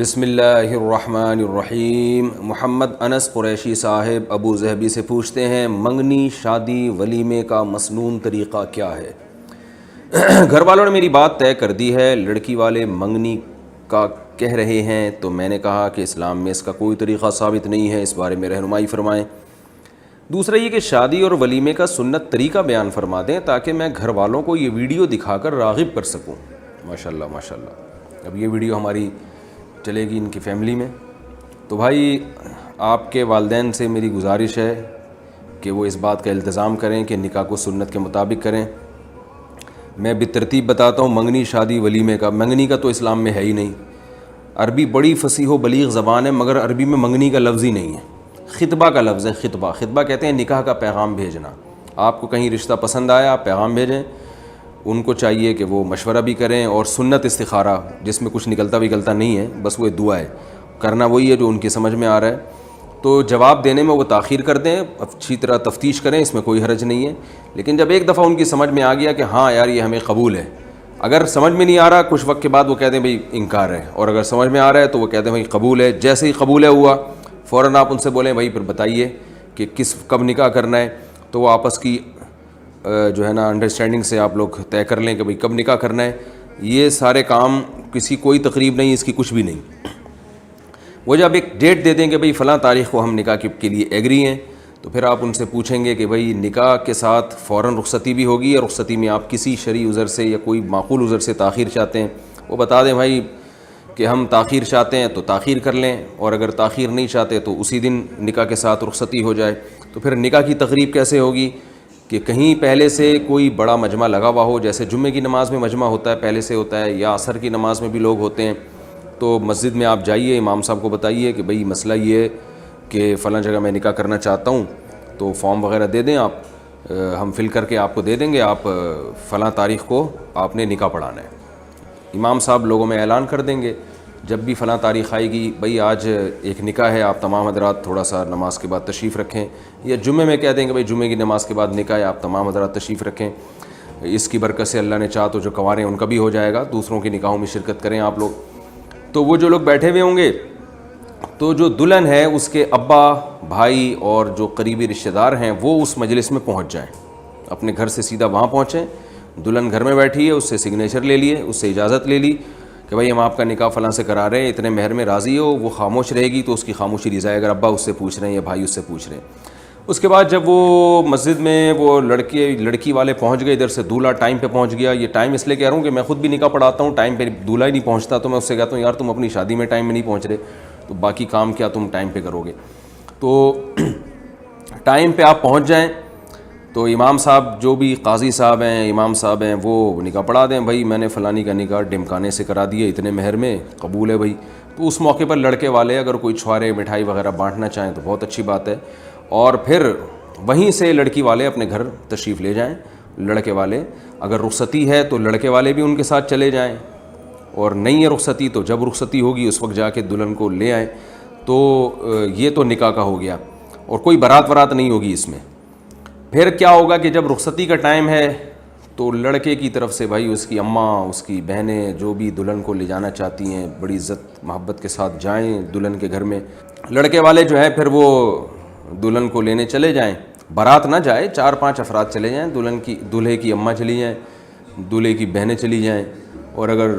بسم اللہ الرحمن الرحیم۔ محمد انس قریشی صاحب ابو ظہبی سے پوچھتے ہیں، منگنی شادی ولیمے کا مسنون طریقہ کیا ہے؟ گھر والوں نے میری بات طے کر دی ہے، لڑکی والے منگنی کا کہہ رہے ہیں، تو میں نے کہا کہ اسلام میں اس کا کوئی طریقہ ثابت نہیں ہے، اس بارے میں رہنمائی فرمائیں۔ دوسرا یہ کہ شادی اور ولیمے کا سنت طریقہ بیان فرما دیں تاکہ میں گھر والوں کو یہ ویڈیو دکھا کر راغب کر سکوں۔ ماشاءاللہ ماشاءاللہ، اب یہ ویڈیو ہماری چلے گی ان کی فیملی میں۔ تو بھائی آپ کے والدین سے میری گزارش ہے کہ وہ اس بات کا التزام کریں کہ نکاح کو سنت کے مطابق کریں۔ میں بالترتیب بتاتا ہوں منگنی شادی ولیمے کا۔ منگنی کا تو اسلام میں ہے ہی نہیں۔ عربی بڑی فصیح و بلیغ زبان ہے، مگر عربی میں منگنی کا لفظ ہی نہیں ہے، خطبہ کا لفظ ہے۔ خطبہ، خطبہ کہتے ہیں نکاح کا پیغام بھیجنا۔ آپ کو کہیں رشتہ پسند آیا، آپ پیغام بھیجیں، ان کو چاہیے کہ وہ مشورہ بھی کریں، اور سنت استخارہ جس میں کچھ نکلتا نکلتا نہیں ہے، بس وہ دعا ہے، کرنا وہی ہے جو ان کی سمجھ میں آ رہا ہے۔ تو جواب دینے میں وہ تاخیر کر دیں، اچھی طرح تفتیش کریں، اس میں کوئی حرج نہیں ہے۔ لیکن جب ایک دفعہ ان کی سمجھ میں آ گیا کہ ہاں یار یہ ہمیں قبول ہے، اگر سمجھ میں نہیں آ رہا کچھ وقت کے بعد وہ کہہ دیں بھائی انکار ہے، اور اگر سمجھ میں آ رہا ہے تو وہ کہتے ہیں بھائی قبول ہے۔ جیسے ہی قبول ہے ہوا، فوراً آپ ان سے بولیں بھائی پھر بتائیے کہ کب نکاح کرنا ہے، تو وہ آپس کی جو ہے نا انڈرسٹینڈنگ سے آپ لوگ طے کر لیں کہ بھئی کب نکاح کرنا ہے۔ یہ سارے کام، کوئی تقریب نہیں اس کی، کچھ بھی نہیں۔ وہ جب ایک ڈیٹ دے دیں کہ بھئی فلاں تاریخ کو ہم نکاح کے لیے ایگری ہیں، تو پھر آپ ان سے پوچھیں گے کہ بھئی نکاح کے ساتھ فوراً رخصتی بھی ہوگی، اور رخصتی میں آپ کسی شرعی عذر سے یا کوئی معقول عذر سے تاخیر چاہتے ہیں، وہ بتا دیں بھائی کہ ہم تاخیر چاہتے ہیں تو تاخیر کر لیں، اور اگر تاخیر نہیں چاہتے تو اسی دن نکاح کے ساتھ رخصتی ہو جائے۔ تو پھر نکاح کی تقریب کیسے ہوگی کہ کہیں پہلے سے کوئی بڑا مجمع لگا ہوا ہو، جیسے جمعے کی نماز میں مجمع ہوتا ہے پہلے سے ہوتا ہے، یا عصر کی نماز میں بھی لوگ ہوتے ہیں۔ تو مسجد میں آپ جائیے، امام صاحب کو بتائیے کہ بھئی مسئلہ یہ ہے کہ فلاں جگہ میں نکاح کرنا چاہتا ہوں، تو فارم وغیرہ دے دیں آپ، ہم فل کر کے آپ کو دے دیں گے، آپ فلاں تاریخ کو آپ نے نکاح پڑھانا ہے۔ امام صاحب لوگوں میں اعلان کر دیں گے جب بھی فلاں تاریخ آئے گی، بھئی آج ایک نکاح ہے، آپ تمام حضرات تھوڑا سا نماز کے بعد تشریف رکھیں، یا جمعے میں کہہ دیں کہ بھئی جمعے کی نماز کے بعد نکاح ہے، آپ تمام حضرات تشریف رکھیں، اس کی برکت سے اللہ نے چاہا تو جو کنوارے ہیں ان کا بھی ہو جائے گا، دوسروں کی نکاحوں میں شرکت کریں آپ لوگ۔ تو وہ جو لوگ بیٹھے ہوئے ہوں گے، تو جو دلہن ہے اس کے ابا، بھائی اور جو قریبی رشتہ دار ہیں وہ اس مجلس میں پہنچ جائیں، اپنے گھر سے سیدھا وہاں پہنچیں۔ دلہن گھر میں بیٹھی ہے، اس سے سگنیچر لے لیے، اس سے اجازت لے لی کہ بھائی ہم آپ کا نکاح فلاں سے کرا رہے ہیں، اتنے مہر میں راضی ہو۔ وہ خاموش رہے گی تو اس کی خاموشی رضا ہے، اگر ابا اس سے پوچھ رہے ہیں یا بھائی اس سے پوچھ رہے ہیں۔ اس کے بعد جب وہ مسجد میں وہ لڑکی والے پہنچ گئے، ادھر سے دولہا ٹائم پہ پہنچ گیا۔ یہ ٹائم اس لیے کہہ رہا ہوں کہ میں خود بھی نکاح پڑھاتا ہوں، ٹائم پہ دولہا ہی نہیں پہنچتا تو میں اس سے کہتا ہوں یار تم اپنی شادی میں ٹائم میں نہیں پہنچ رہے تو باقی کام کیا تم ٹائم پہ کرو گے۔ تو ٹائم پہ آپ پہنچ جائیں، تو امام صاحب جو بھی قاضی صاحب ہیں، امام صاحب ہیں، وہ نکاح پڑھا دیں، بھائی میں نے فلانی کا نکاح ڈمکانے سے کرا دیا، اتنے مہر میں قبول ہے بھائی۔ تو اس موقع پر لڑکے والے اگر کوئی چھوارے مٹھائی وغیرہ بانٹنا چاہیں تو بہت اچھی بات ہے، اور پھر وہیں سے لڑکی والے اپنے گھر تشریف لے جائیں۔ لڑکے والے اگر رخصتی ہے تو لڑکے والے بھی ان کے ساتھ چلے جائیں، اور نہیں ہے رخصتی تو جب رخصتی ہوگی اس وقت جا کے دلہن کو لے آئیں۔ تو یہ تو نکاح کا ہو گیا، اور کوئی بارات ورات نہیں ہوگی اس میں۔ پھر کیا ہوگا کہ جب رخصتی کا ٹائم ہے تو لڑکے کی طرف سے بھائی اس کی اماں، اس کی بہنیں جو بھی دلہن کو لے جانا چاہتی ہیں، بڑی عزت محبت کے ساتھ جائیں دلہن کے گھر میں۔ لڑکے والے جو ہیں پھر وہ دلہن کو لینے چلے جائیں، بارات نہ جائے، 4-5 افراد چلے جائیں، دولہے کی اماں چلی جائیں، دولہے کی بہنیں چلی جائیں، اور اگر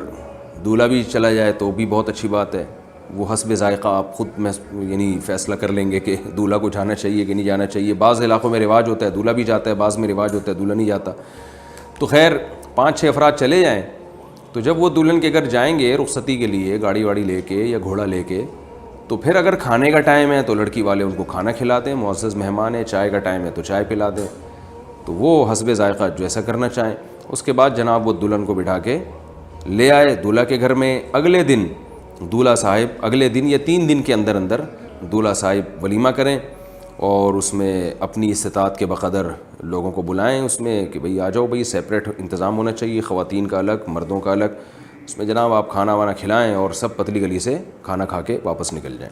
دولہا بھی چلا جائے تو بھی بہت اچھی بات ہے۔ وہ حسب ذائقہ آپ خود یعنی فیصلہ کر لیں گے کہ دولہا کو جانا چاہیے کہ نہیں جانا چاہیے۔ بعض علاقوں میں رواج ہوتا ہے دولہا بھی جاتا ہے، بعض میں رواج ہوتا ہے دولہا نہیں جاتا۔ تو خیر 5-6 افراد چلے جائیں، تو جب وہ دلہن کے گھر جائیں گے رخصتی کے لیے گاڑی واڑی لے کے یا گھوڑا لے کے، تو پھر اگر کھانے کا ٹائم ہے تو لڑکی والے ان کو کھانا کھلا دیں، معزز مہمان ہے، چائے کا ٹائم ہے تو چائے پلا دیں، تو وہ حسب ذائقہ جیسا کرنا چاہیں۔ اس کے بعد جناب وہ دلہن کو بٹھا کے لے آئے دولہا کے گھر میں۔ اگلے دن دولہا صاحب، اگلے دن یا 3 دن کے اندر اندر دولہا صاحب ولیمہ کریں، اور اس میں اپنی استطاعت کے بقدر لوگوں کو بلائیں اس میں کہ بھئی آ جاؤ، بھئی سیپریٹ انتظام ہونا چاہیے، خواتین کا الگ، مردوں کا الگ۔ اس میں جناب آپ کھانا وانا کھلائیں اور سب پتلی گلی سے کھانا کھا کے واپس نکل جائیں۔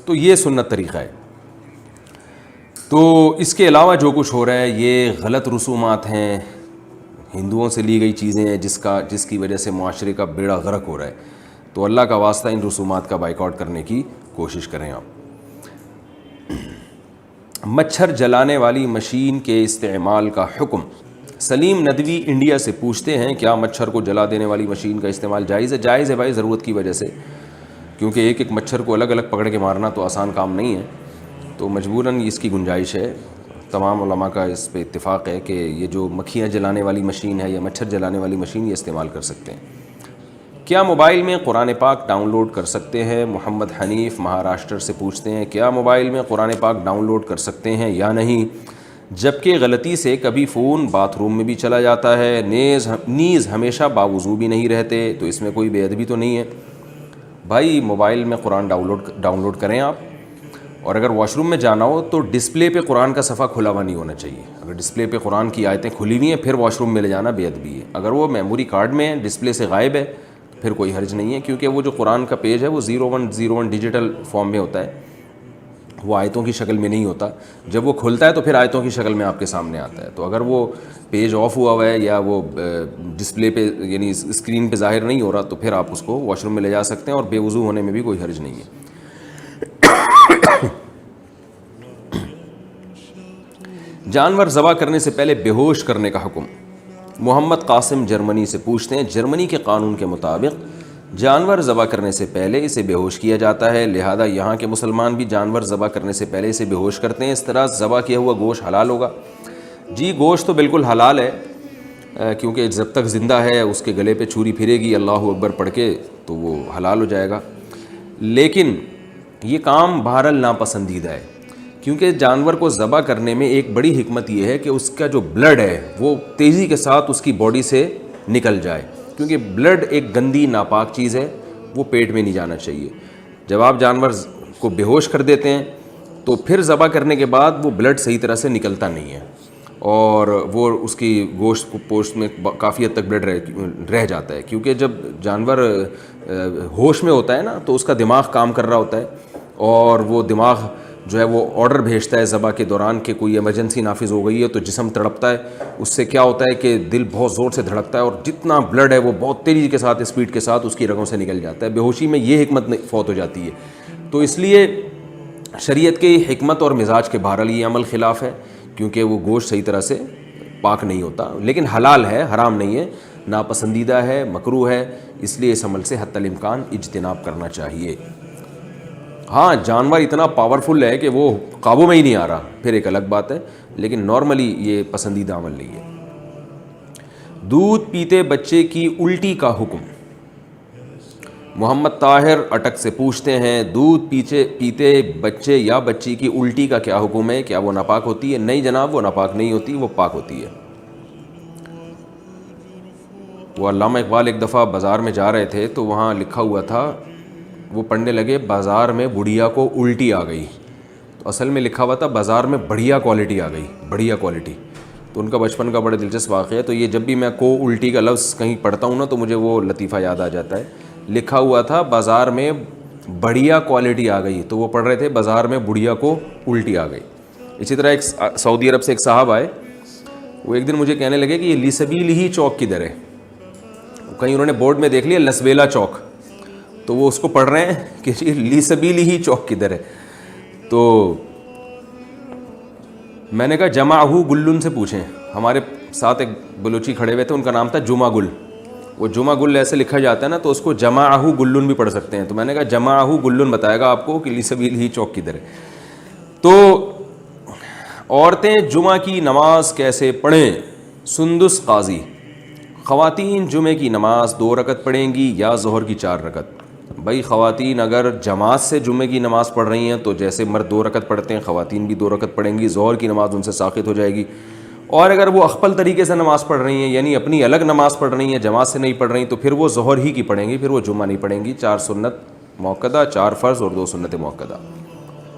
تو یہ سنت طریقہ ہے۔ تو اس کے علاوہ جو کچھ ہو رہا ہے یہ غلط رسومات ہیں، ہندوؤں سے لی گئی چیزیں ہیں، جس کی وجہ سے معاشرے کا بیڑا غرق ہو رہا ہے۔ تو اللہ کا واسطہ ان رسومات کا بائیکاٹ کرنے کی کوشش کریں آپ. مچھر جلانے والی مشین کے استعمال کا حکم. سلیم ندوی انڈیا سے پوچھتے ہیں کیا مچھر کو جلا دینے والی مشین کا استعمال جائز ہے؟ جائز ہے بھائی، ضرورت کی وجہ سے، کیونکہ ایک ایک مچھر کو الگ الگ پکڑ کے مارنا تو آسان کام نہیں ہے، تو مجبوراً اس کی گنجائش ہے. تمام علماء کا اس پہ اتفاق ہے کہ یہ جو مکھیاں جلانے والی مشین ہے یا مچھر جلانے والی مشین یہ استعمال کر سکتے ہیں. کیا موبائل میں قرآن پاک ڈاؤن لوڈ کر سکتے ہیں؟ محمد حنیف مہاراشٹر سے پوچھتے ہیں کیا موبائل میں قرآن پاک ڈاؤن لوڈ کر سکتے ہیں یا نہیں، جبکہ غلطی سے کبھی فون باتھ روم میں بھی چلا جاتا ہے، نیز ہمیشہ باوضو بھی نہیں رہتے، تو اس میں کوئی بے ادبی تو نہیں ہے؟ بھائی موبائل میں قرآن ڈاؤن لوڈ کریں آپ، اور اگر واش روم میں جانا ہو تو ڈسپلے پہ قرآن کا صفحہ کھلا ہوا نہیں ہونا چاہیے. اگر ڈسپلے پہ قرآن کی آیتیں کھلی ہوئی ہیں پھر واش روم میں لے جانا بے ادبی ہے. اگر وہ میموری کارڈ میں ہے، ڈسپلے سے غائب ہے، پھر کوئی حرج نہیں ہے، کیونکہ وہ جو قرآن کا پیج ہے وہ 0101 ڈیجیٹل فارم میں ہوتا ہے، وہ آیتوں کی شکل میں نہیں ہوتا. جب وہ کھلتا ہے تو پھر آیتوں کی شکل میں آپ کے سامنے آتا ہے. تو اگر وہ پیج آف ہوا ہوا ہے یا وہ ڈسپلے پہ یعنی اسکرین پہ ظاہر نہیں ہو رہا تو پھر آپ اس کو واش روم میں لے جا سکتے ہیں، اور بے وضو ہونے میں بھی کوئی حرج نہیں ہے. جانور ذبح کرنے سے پہلے بے ہوش کرنے کا حکم. محمد قاسم جرمنی سے پوچھتے ہیں جرمنی کے قانون کے مطابق جانور ذبح کرنے سے پہلے اسے بے ہوش کیا جاتا ہے، لہذا یہاں کے مسلمان بھی جانور ذبح کرنے سے پہلے اسے بے ہوش کرتے ہیں، اس طرح ذبح کیا ہوا گوشت حلال ہوگا؟ جی گوشت تو بالکل حلال ہے، کیونکہ جب تک زندہ ہے اس کے گلے پہ چھری پھرے گی اللہ اکبر پڑھ کے تو وہ حلال ہو جائے گا. لیکن یہ کام بہرحال ناپسندیدہ ہے، کیونکہ جانور کو ذبح کرنے میں ایک بڑی حکمت یہ ہے کہ اس کا جو بلڈ ہے وہ تیزی کے ساتھ اس کی باڈی سے نکل جائے، کیونکہ بلڈ ایک گندی ناپاک چیز ہے، وہ پیٹ میں نہیں جانا چاہیے. جب آپ جانور کو بے ہوش کر دیتے ہیں تو پھر ذبح کرنے کے بعد وہ بلڈ صحیح طرح سے نکلتا نہیں ہے، اور وہ اس کی گوشت کو پوشت میں کافی حد تک بلڈ رہ جاتا ہے. کیونکہ جب جانور ہوش میں ہوتا ہے نا تو اس کا دماغ کام کر رہا ہوتا ہے، اور وہ دماغ جو ہے وہ آرڈر بھیجتا ہے ذبح کے دوران کہ کوئی ایمرجنسی نافذ ہو گئی ہے، تو جسم تڑپتا ہے. اس سے کیا ہوتا ہے کہ دل بہت زور سے دھڑکتا ہے، اور جتنا بلڈ ہے وہ بہت تیزی کے ساتھ اسپیڈ کے ساتھ اس کی رگوں سے نکل جاتا ہے. بے ہوشی میں یہ حکمت فوت ہو جاتی ہے. تو اس لیے شریعت کی حکمت اور مزاج کے بہرحال یہ عمل خلاف ہے، کیونکہ وہ گوشت صحیح طرح سے پاک نہیں ہوتا. لیکن حلال ہے، حرام نہیں ہے، ناپسندیدہ ہے، مکروہ ہے، اس لیے اس عمل سے حتی الامکان اجتناب کرنا چاہیے. ہاں جانور اتنا پاورفل ہے کہ وہ قابو میں ہی نہیں آ رہا، پھر ایک الگ بات ہے، لیکن نارملی یہ پسندیدہ عمل نہیں ہے. دودھ پیتے بچے کی الٹی کا حکم. محمد طاہر اٹک سے پوچھتے ہیں دودھ پیتے بچے یا بچی کی الٹی کا کیا حکم ہے؟ کیا وہ ناپاک ہوتی ہے؟ نہیں جناب، وہ ناپاک نہیں ہوتی، وہ پاک ہوتی ہے. وہ علامہ اقبال ایک دفعہ بازار میں جا رہے تھے تو وہاں لکھا ہوا تھا، وہ پڑھنے لگے بازار میں بڑھیا کو الٹی آ گئی. تو اصل میں لکھا ہوا تھا بازار میں بڑھیا کوالٹی آ گئی، بڑھیا کوالٹی. تو ان کا بچپن کا بڑا دلچسپ واقعہ ہے. تو یہ جب بھی میں کو الٹی کا لفظ کہیں پڑھتا ہوں نا تو مجھے وہ لطیفہ یاد آ جاتا ہے. لکھا ہوا تھا بازار میں بڑھیا کوالٹی آ گئی، تو وہ پڑھ رہے تھے بازار میں بڑھیا کو الٹی آ گئی. اسی طرح ایک سعودی عرب سے ایک صاحب آئے، وہ ایک دن مجھے کہنے لگے کہ یہ لیسبیل ہی چوک کدھر ہے. کہیں انہوں نے بورڈ میں دیکھ لیا لسویلا چوک، تو وہ اس کو پڑھ رہے ہیں کہ لیسبیل ہی چوک کدھر ہے. تو میں نے کہا جمعہ گلن سے پوچھیں. ہمارے ساتھ ایک بلوچی کھڑے ہوئے تھے، ان کا نام تھا جمعہ گل. وہ جمعہ گل ایسے لکھا جاتا ہے نا، تو اس کو جمعہ گلن بھی پڑھ سکتے ہیں. تو میں نے کہا جمعہ گلن بتائے گا آپ کو کہ لیسبیل ہی چوک کدھر ہے. تو عورتیں جمعہ کی نماز کیسے پڑھیں؟ سندس قاضی. خواتین جمعہ کی نماز 2 رکعت پڑھیں گی یا ظہر کی 4 رکعت؟ بھائی خواتین اگر جماعت سے جمعہ کی نماز پڑھ رہی ہیں تو جیسے مرد 2 رکعت پڑھتے ہیں خواتین بھی 2 رکعت پڑھیں گی. ظہر کی نماز ان سے ساقط ہو جائے گی. اور اگر وہ اخپل طریقے سے نماز پڑھ رہی ہیں، یعنی اپنی الگ نماز پڑھ رہی ہیں، جماعت سے نہیں پڑھ رہی، تو پھر وہ ظہر ہی کی پڑھیں گی، پھر وہ جمعہ نہیں پڑھیں گی. 4 سنت موقدہ، 4 فرض اور 2 سنت موقدہ.